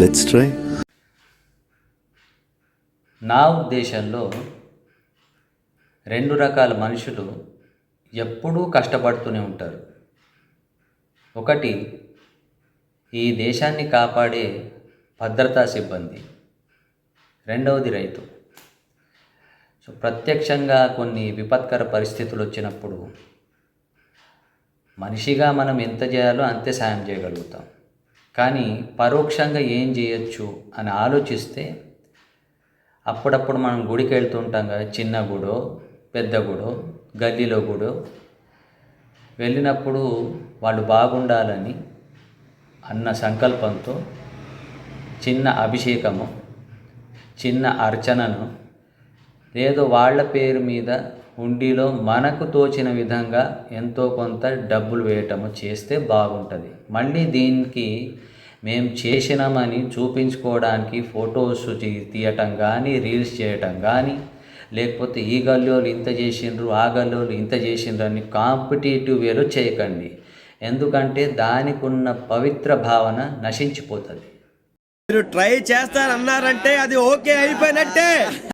Let's try. నా ఉద్దేశంలో రెండు రకాల మనుషులు ఎప్పుడూ కష్టపడుతూనే ఉంటారు. ఒకటి ఈ దేశాన్ని కాపాడే భద్రతా సిబ్బంది, రెండవది రైతు. సో ప్రత్యక్షంగా కొన్ని విపత్కర పరిస్థితులు వచ్చినప్పుడు మనిషిగా మనం ఎంత చేయాలో అంతే సాయం చేయగలుగుతాం. కానీ పరోక్షంగా ఏం చేయొచ్చు అని ఆలోచిస్తే అప్పుడప్పుడు మనం గుడికి వెళ్తుంటాం కదా, చిన్న గుడో పెద్ద గుడో గల్లీలో గుడో వెళ్ళినప్పుడు వాళ్ళు బాగుండాలని అన్న సంకల్పంతో చిన్న అభిషేకము, చిన్న అర్చనను, లేదో వాళ్ళ పేరు మీద హుండీలో మనకు తోచిన విధంగా ఎంతో కొంత డబ్బులు వేయటము చేస్తే బాగుంటుంది. మళ్ళీ దీనికి మేము చేసినామని చూపించుకోవడానికి ఫొటోస్ తీయటం కానీ, రీల్స్ చేయటం కానీ, లేకపోతే ఈ గల్లోళ్ళు ఇంత చేసిండ్రు, ఆ గల్లోళ్ళు ఇంత చేసిండ్రు అని కాంపిటేటివ్ వేలో చేయకండి. ఎందుకంటే దానికి ఉన్న పవిత్ర భావన నశించిపోతుంది. మీరు ట్రై చేస్తారన్నారంటే అది ఓకే అయిపోయినట్టే.